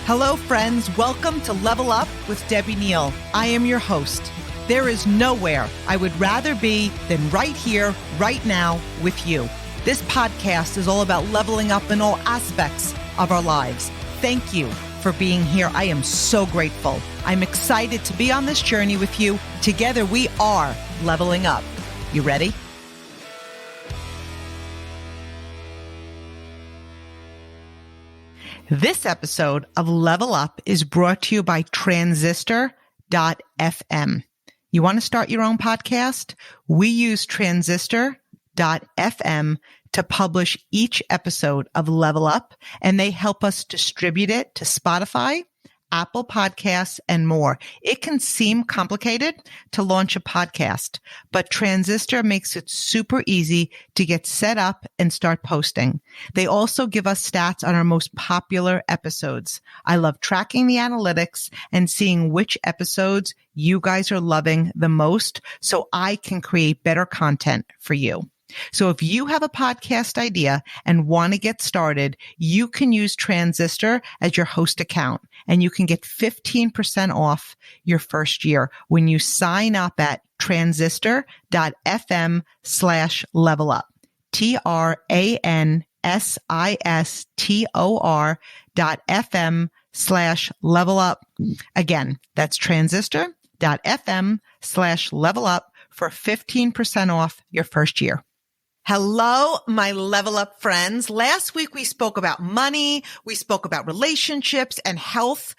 Hello, friends. Welcome to Level Up with Debbie Neal. I am your host. There is nowhere I would rather be than right here, right now with you. This podcast is all about leveling up in all aspects of our lives. Thank you for being here. I am so grateful. I'm excited to be on this journey with you. Together, we are leveling up. You ready? This episode of Level Up is brought to you by Transistor.fm. You want to start your own podcast? We use Transistor.fm to publish each episode of Level Up, and they help us distribute it to Spotify, Apple Podcasts, and more. It can seem complicated to launch a podcast, but Transistor makes it super easy to get set up and start posting. They also give us stats on our most popular episodes. I love tracking the analytics and seeing which episodes you guys are loving the most so I can create better content for you. So if you have a podcast idea and want to get started, you can use Transistor as your host account, and you can get 15% off your first year when you sign up at transistor.fm/levelup. transistor.fm/levelup. Again, that's transistor.fm/levelup for 15% off your first year. Hello, my Level Up friends. Last week we spoke about money. We spoke about relationships and health,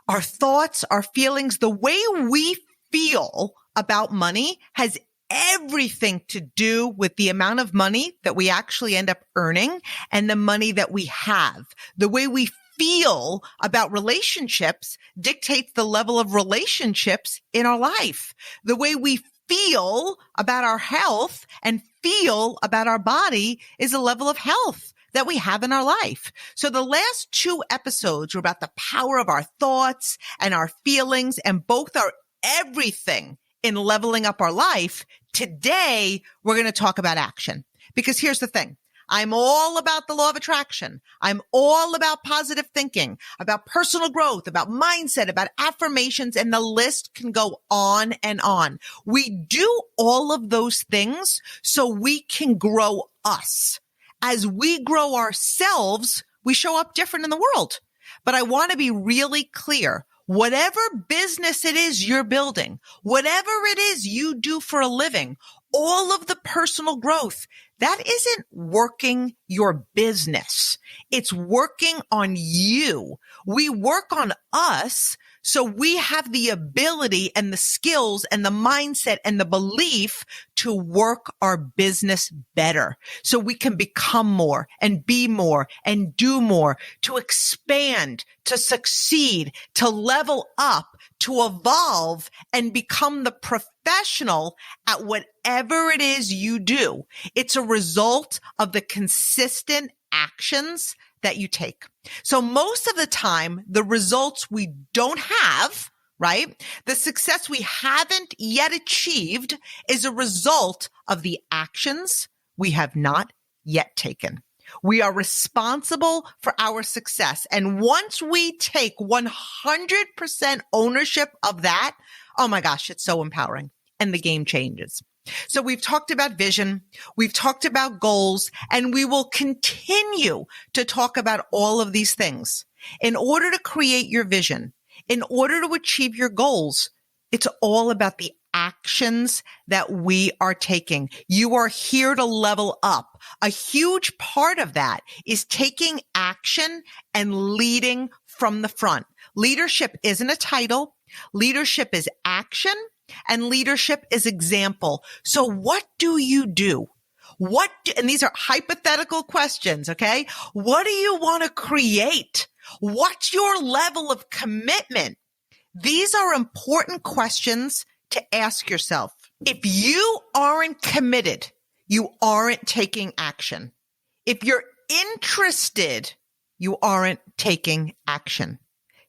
our thoughts, our feelings. The way we feel about money has everything to do with the amount of money that we actually end up earning and the money that we have. The way we feel about relationships dictates the level of relationships in our life. The way we feel about our health and feel about our body is a level of health that we have in our life. So the last two episodes were about the power of our thoughts and our feelings, and both are everything in leveling up our life. Today, we're going to talk about action, because here's the thing. I'm all about the law of attraction. I'm all about positive thinking, about personal growth, about mindset, about affirmations, and the list can go on and on. We do all of those things so we can grow us. As we grow ourselves, we show up different in the world. But I want to be really clear. Whatever business it is you're building, whatever it is you do for a living, all of the personal growth, that isn't working your business. It's working on you. We work on us so we have the ability and the skills and the mindset and the belief to work our business better so we can become more and be more and do more, to expand, to succeed, to level up, to evolve and become the professional at whatever it is you do. It's a result of the consistent actions that you take. So most of the time, the results we don't have, right? The success we haven't yet achieved is a result of the actions we have not yet taken. We are responsible for our success. And once we take 100% ownership of that, oh my gosh, it's so empowering and the game changes. So we've talked about vision, we've talked about goals, and we will continue to talk about all of these things. In order to create your vision, in order to achieve your goals, it's all about the actions that we are taking. You are here to level up. A huge part of that is taking action and leading from the front. Leadership isn't a title. Leadership is action, and leadership is example. So what do you do? And these are hypothetical questions, okay? What do you want to create? What's your level of commitment? These are important questions to ask yourself. If you aren't committed, you aren't taking action. If you're interested, you aren't taking action.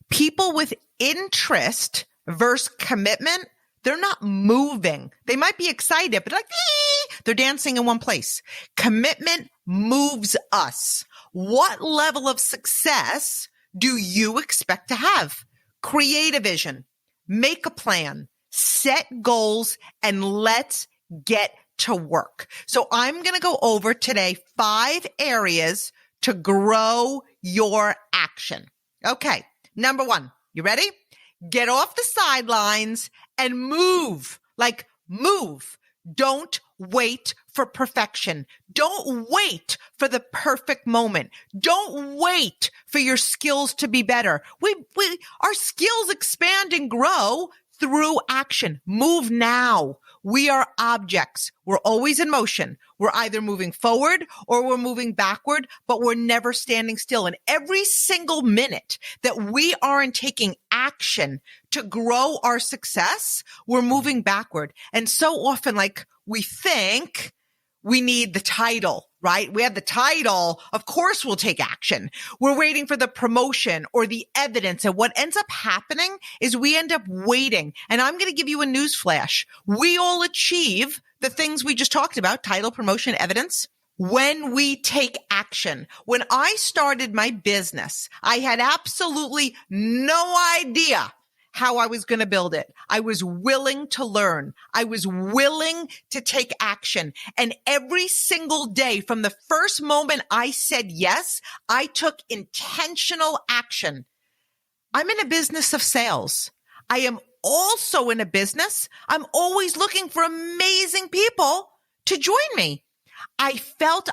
People with interest versus commitment, they're not moving. They might be excited, but they're dancing in one place. Commitment moves us. What level of success do you expect to have? Create a vision, make a plan, set goals, and let's get to work. So I'm going to go over today 5 areas to grow your action. Okay. Number 1, you ready? Get off the sidelines and move. Like move. Don't wait for perfection. Don't wait for the perfect moment. Don't wait for your skills to be better. Our skills expand and grow through action. Move now. We are objects. We're always in motion. We're either moving forward or we're moving backward, but we're never standing still. And every single minute that we aren't taking action to grow our success, we're moving backward. And so often, like, we think we need the title, right? We have the title. Of course, we'll take action. We're waiting for the promotion or the evidence. And what ends up happening is we end up waiting. And I'm going to give you a news flash. We all achieve the things we just talked about, title, promotion, evidence, when we take action. When I started my business, I had absolutely no idea how I was going to build it. I was willing to learn. I was willing to take action. And every single day from the first moment I said yes, I took intentional action. I'm in a business of sales. I am also in a business. I'm always looking for amazing people to join me. I felt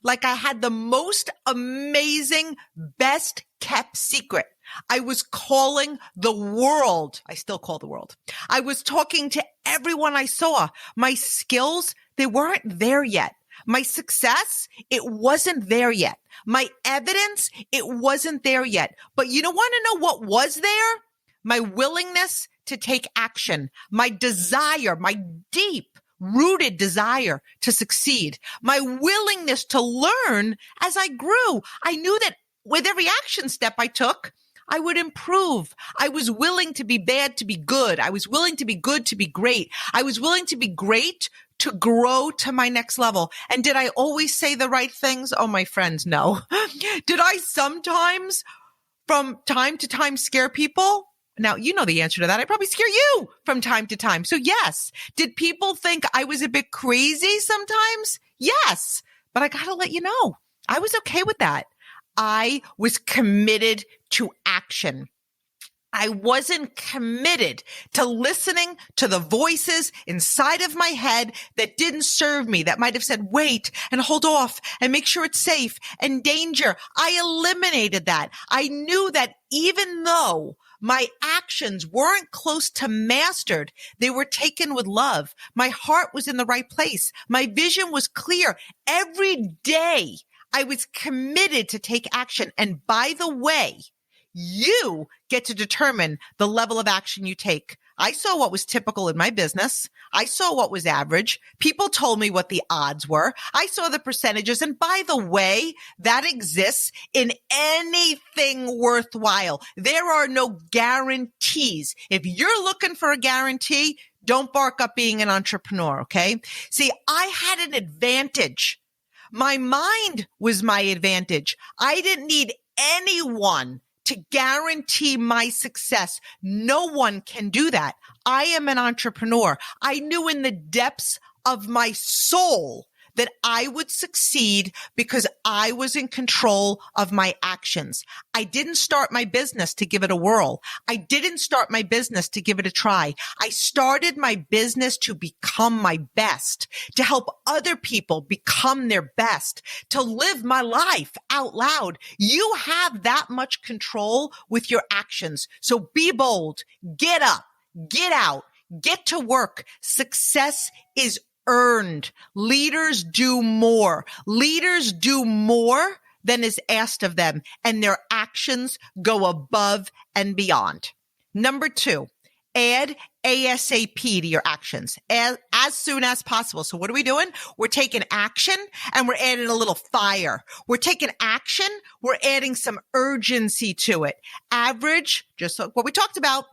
like I had the most amazing, best kept secret. I was calling the world. I still call the world. I was talking to everyone I saw. My skills, they weren't there yet. My success, it wasn't there yet. My evidence, it wasn't there yet. But you don't want to know what was there? My willingness to take action, my desire, my deep rooted desire to succeed, my willingness to learn as I grew. I knew that with every action step I took, I would improve. I was willing to be bad to be good. I was willing to be good to be great. I was willing to be great to grow to my next level. And did I always say the right things? Oh, my friends, no. Did I sometimes from time to time scare people? Now, you know the answer to that. I probably scare you from time to time. So yes. Did people think I was a bit crazy sometimes? Yes. But I got to let you know, I was okay with that. I was committed to action. I wasn't committed to listening to the voices inside of my head that didn't serve me, that might have said, wait and hold off and make sure it's safe and danger. I eliminated that. I knew that even though my actions weren't close to mastered, they were taken with love. My heart was in the right place. My vision was clear. Every day I was committed to take action. And by the way, you get to determine the level of action you take. I saw what was typical in my business. I saw what was average. People told me what the odds were. I saw the percentages. And by the way, that exists in anything worthwhile. There are no guarantees. If you're looking for a guarantee, don't bark up being an entrepreneur, okay? See, I had an advantage. My mind was my advantage. I didn't need anyone to guarantee my success. No one can do that. I am an entrepreneur. I knew in the depths of my soul that I would succeed because I was in control of my actions. I didn't start my business to give it a whirl. I didn't start my business to give it a try. I started my business to become my best, to help other people become their best, to live my life out loud. You have that much control with your actions. So be bold, get up, get out, get to work. Success is earned. Leaders do more. Leaders do more than is asked of them, and their actions go above and beyond. Number 2, add ASAP to your actions as soon as possible. So what are we doing? We're taking action and we're adding a little fire. We're taking action. We're adding some urgency to it. Average, just like what we talked about,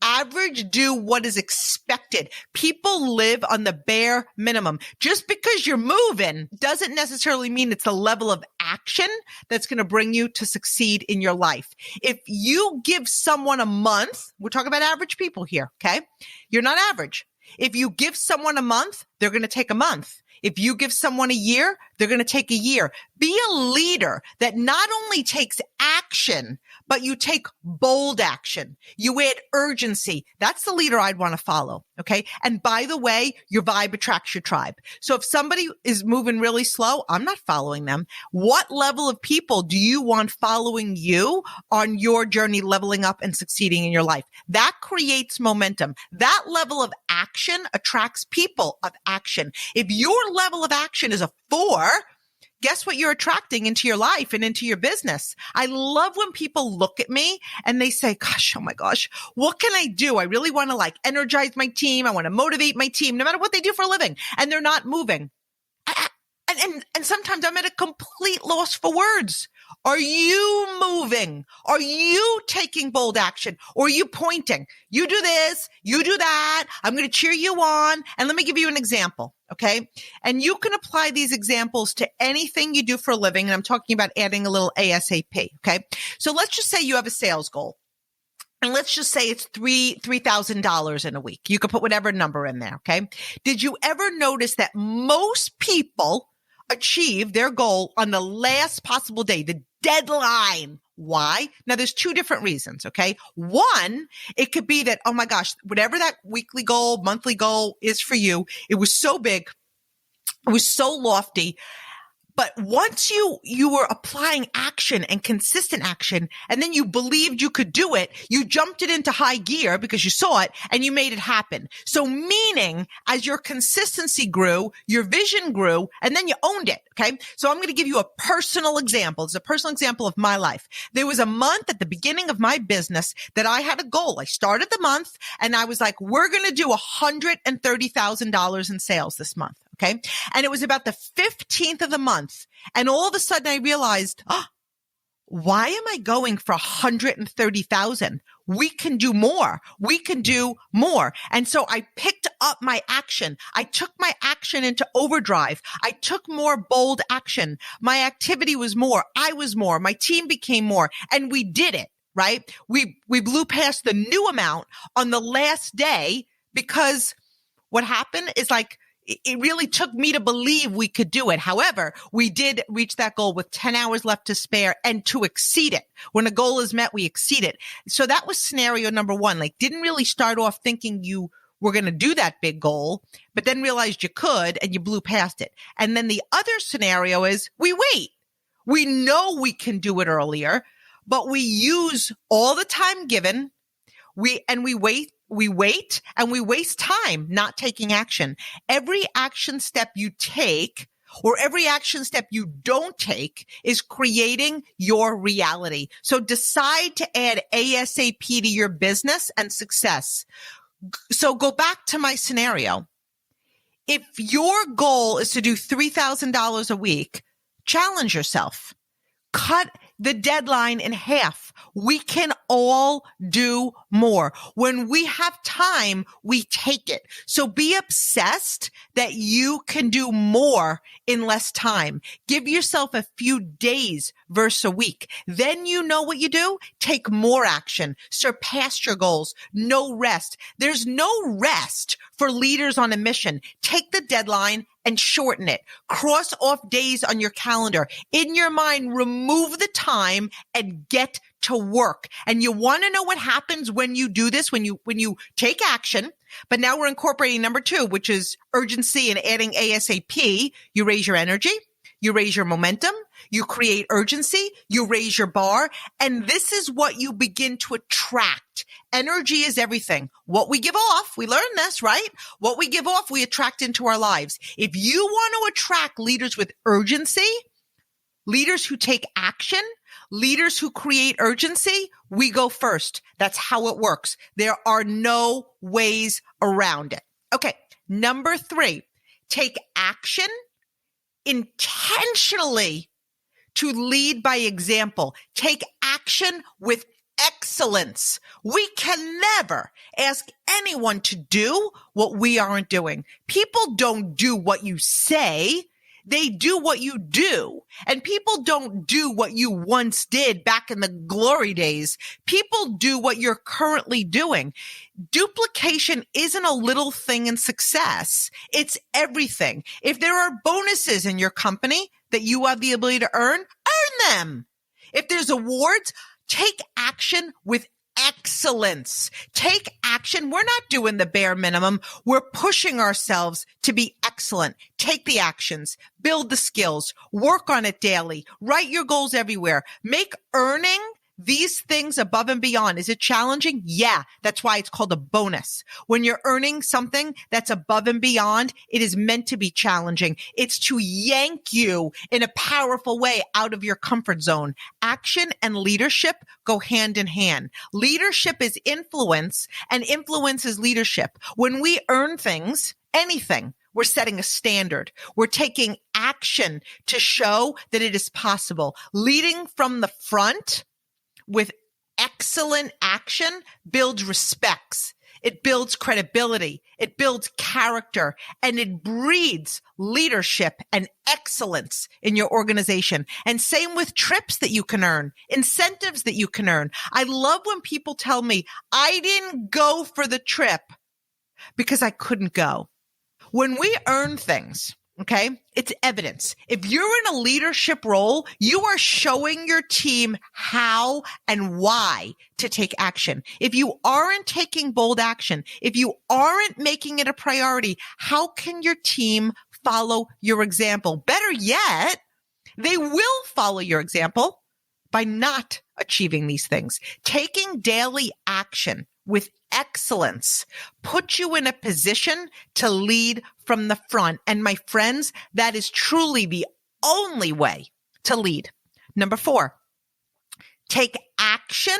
average do what is expected. People live on the bare minimum. Just because you're moving doesn't necessarily mean it's the level of action that's going to bring you to succeed in your life. If you give someone a month, we're talking about average people here, okay? You're not average. If you give someone a month, they're going to take a month. If you give someone a year, they're going to take a year. Be a leader that not only takes action, but you take bold action. You add urgency. That's the leader I'd want to follow. Okay. And by the way, your vibe attracts your tribe. So if somebody is moving really slow, I'm not following them. What level of people do you want following you on your journey, leveling up and succeeding in your life? That creates momentum. That level of action attracts people of action. If your level of action is a 4, guess what you're attracting into your life and into your business? I love when people look at me and they say, gosh, oh my gosh, what can I do? I really want to energize my team. I want to motivate my team, no matter what they do for a living. And they're not moving. And sometimes I'm at a complete loss for words. Are you moving? Are you taking bold action? Or are you pointing? You do this, you do that. I'm going to cheer you on. And let me give you an example. Okay. And you can apply these examples to anything you do for a living. And I'm talking about adding a little ASAP. Okay. So let's just say you have a sales goal. And let's just say it's $3,000 in a week. You could put whatever number in there. Okay. Did you ever notice that most people achieve their goal on the last possible day, the deadline? Why? Now, there's 2 different reasons, okay? One, it could be that, oh my gosh, whatever that weekly goal, monthly goal is for you, it was so big, it was so lofty. But once you were applying action and consistent action, and then you believed you could do it, you jumped it into high gear because you saw it and you made it happen. So meaning as your consistency grew, your vision grew, and then you owned it. Okay. So I'm going to give you a personal example. It's a personal example of my life. There was a month at the beginning of my business that I had a goal. I started the month and I was like, we're going to do $130,000 in sales this month. Okay. And it was about the 15th of the month. And all of a sudden I realized, why am I going for 130,000? We can do more. We can do more. And so I picked up my action. I took my action into overdrive. I took more bold action. My activity was more. I was more. My team became more. And we did it, right? We blew past the new amount on the last day because what happened is it really took me to believe we could do it. However, we did reach that goal with 10 hours left to spare and to exceed it. When a goal is met, we exceed it. So that was scenario number 1. Didn't really start off thinking you were going to do that big goal, but then realized you could and you blew past it. And then the other scenario is we wait. We know we can do it earlier, but we use all the time given. We wait. We wait and we waste time not taking action. Every action step you take or every action step you don't take is creating your reality. So decide to add ASAP to your business and success. So go back to my scenario. If your goal is to do $3,000 a week, challenge yourself. Cut the deadline in half. We can all do more. When we have time, we take it. So be obsessed that you can do more in less time. Give yourself a few days versus a week. Then you know what you do. Take more action. Surpass your goals. No rest. There's no rest for leaders on a mission. Take the deadline and shorten it. Cross off days on your calendar. In your mind, remove the time and get to work. And you want to know what happens when you do this, when you take action. But now we're incorporating number 2, which is urgency and adding ASAP. You raise your energy. You raise your momentum. You create urgency. You raise your bar. And this is what you begin to attract. Energy is everything. What we give off, we learn this, right? What we give off, we attract into our lives. If you want to attract leaders with urgency, leaders who take action, leaders who create urgency, we go first. That's how it works. There are no ways around it. Okay. Number 3, take action intentionally to lead by example. Take action with excellence. We can never ask anyone to do what we aren't doing. People don't do what you say. They do what you do. And people don't do what you once did back in the glory days. People do what you're currently doing. Duplication isn't a little thing in success. It's everything. If there are bonuses in your company that you have the ability to earn them. If there's awards, take action with excellence. Take action. We're not doing the bare minimum. We're pushing ourselves to be excellent. Take the actions, build the skills, work on it daily, write your goals everywhere, make earning these things above and beyond. Is it challenging? Yeah. That's why it's called a bonus. When you're earning something that's above and beyond, it is meant to be challenging. It's to yank you in a powerful way out of your comfort zone. Action and leadership go hand in hand. Leadership is influence and influence is leadership. When we earn things, anything, we're setting a standard. We're taking action to show that it is possible. Leading from the front with excellent action builds respects. It builds credibility. It builds character, and it breeds leadership and excellence in your organization. And same with trips that you can earn, incentives that you can earn. I love when people tell me, I didn't go for the trip because I couldn't go. When we earn things, okay, it's evidence. If you're in a leadership role, you are showing your team how and why to take action. If you aren't taking bold action, if you aren't making it a priority, how can your team follow your example? Better yet, they will follow your example by not achieving these things. Taking daily action with excellence puts you in a position to lead from the front. And my friends, that is truly the only way to lead. Number 4, take action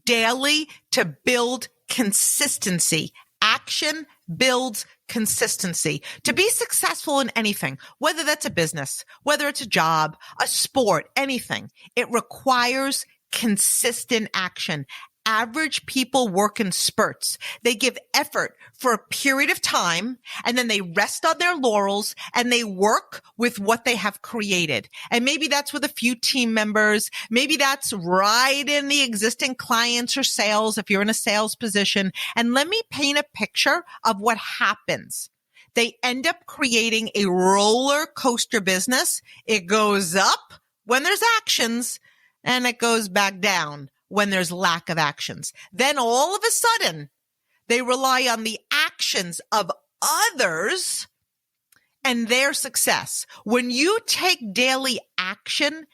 daily to build consistency. Action builds consistency. To be successful in anything, whether that's a business, whether it's a job, a sport, anything, it requires consistent action. Average people work in spurts. They give effort for a period of time, and then they rest on their laurels and they work with what they have created. And maybe that's with a few team members. Maybe that's right in the existing clients or sales if you're in a sales position. And let me paint a picture of what happens. They end up creating a roller coaster business. It goes up when there's actions and it goes back down when there's lack of actions. Then all of a sudden, they rely on the actions of others and their success. When you take daily action,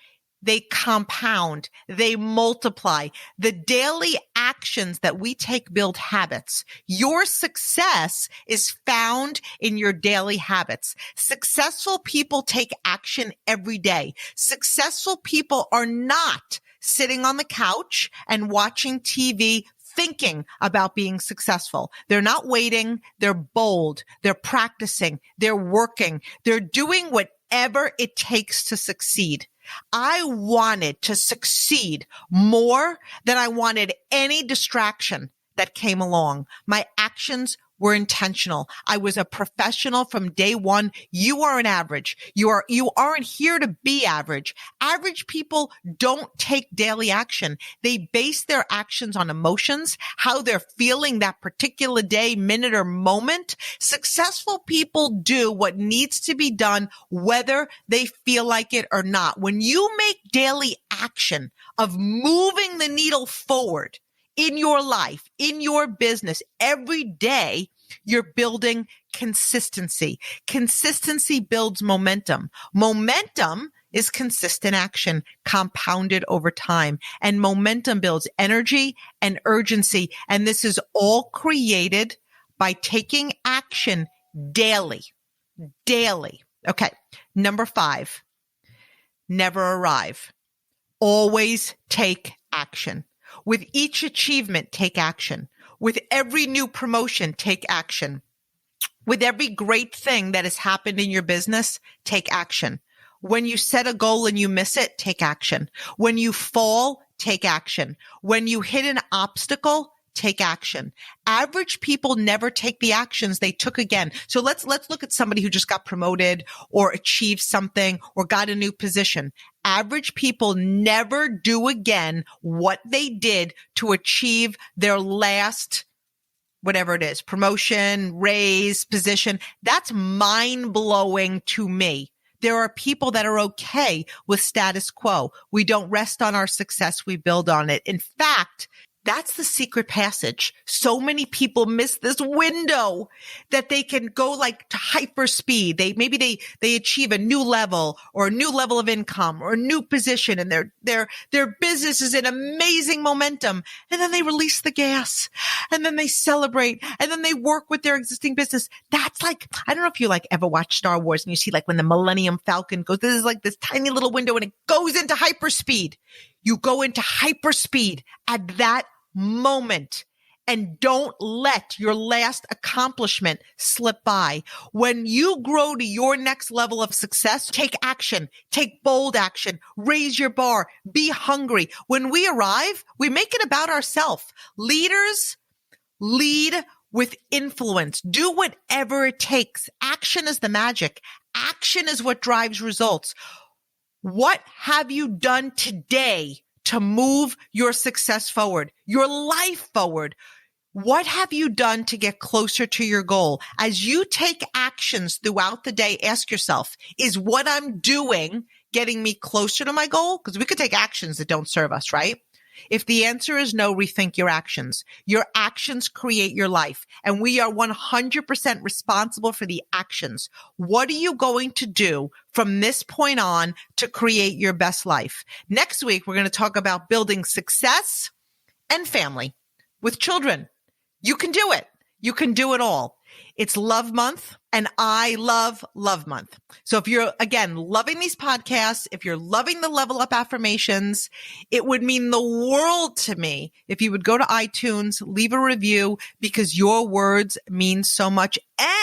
they compound, they multiply. The daily actions that we take build habits. Your success is found in your daily habits. Successful people take action every day. Successful people are not sitting on the couch and watching TV thinking about being successful. They're not waiting. They're bold. They're practicing. They're working. They're doing whatever it takes to succeed. I wanted to succeed more than I wanted any distraction that came along. My actions were intentional. I was a professional from day one. You are an average. You aren't here to be average. Average people don't take daily action. They base their actions on emotions, how they're feeling that particular day, minute, or moment. Successful people do what needs to be done, whether they feel like it or not. When you make daily action of moving the needle forward in your life, in your business, every day, you're building consistency. Consistency builds momentum. Momentum is consistent action compounded over time. And momentum builds energy and urgency. And this is all created by taking action daily. Daily. Okay. Number 5, never arrive. Always take action. With each achievement, take action. With every new promotion, take action. With every great thing that has happened in your business, take action. When you set a goal and you miss it, take action. When you fall, take action. When you hit an obstacle, take action. Average people never take the actions they took again. So let's look at somebody who just got promoted or achieved something or got a new position. Average people never do again what they did to achieve their last, whatever it is, promotion, raise, position. That's mind-blowing to me. There are people that are okay with status quo. We don't rest on our success. We build on it. In fact, that's the secret passage. So many people miss this window that they can go like to hyper speed. Maybe they achieve a new level or a new level of income or a new position, and their business is in amazing momentum. And then they release the gas, and then they celebrate, and then they work with their existing business. That's like, I don't know if you like ever watch Star Wars and you see like when the Millennium Falcon goes, this is like this tiny little window and it goes into hyperspeed. You go into hyperspeed at that moment, and don't let your last accomplishment slip by. When you grow to your next level of success, take action, take bold action, raise your bar, be hungry. When we arrive, we make it about ourselves. Leaders lead with influence. Do whatever it takes. Action is the magic. Action is what drives results. What have you done today to move your success forward, your life forward? What have you done to get closer to your goal? As you take actions throughout the day, ask yourself, is what I'm doing getting me closer to my goal? Because we could take actions that don't serve us, right? If the answer is no, rethink your actions. Your actions create your life, and we are 100% responsible for the actions. What are you going to do from this point on to create your best life? Next week, we're going to talk about building success and family with children. You can do it. You can do it all. It's Love Month, and I love Love Month. So if you're, again, loving these podcasts, if you're loving the Level Up affirmations, it would mean the world to me if you would go to iTunes, leave a review, because your words mean so much.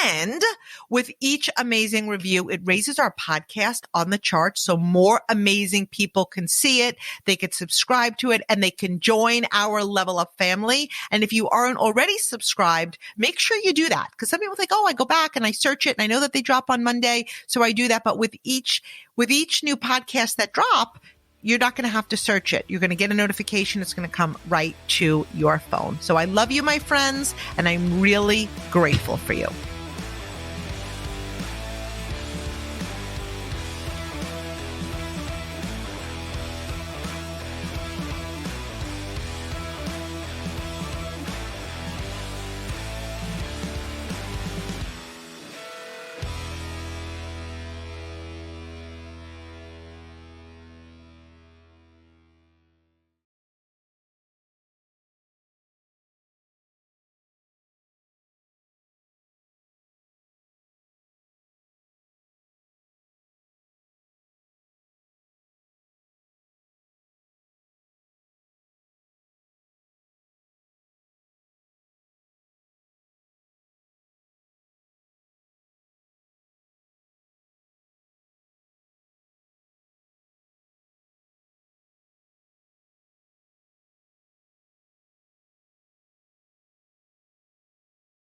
And with each amazing review, it raises our podcast on the charts so more amazing people can see it. They can subscribe to it, and they can join our Level Up family. And if you aren't already subscribed, make sure you do that, because some people think, oh, I go back and I search it and I know that they drop on Monday, so I do that. But with each new podcast that drop, you're not going to have to search it. You're going to get a notification. It's going to come right to your phone. So I love you, my friends, and I'm really grateful for you.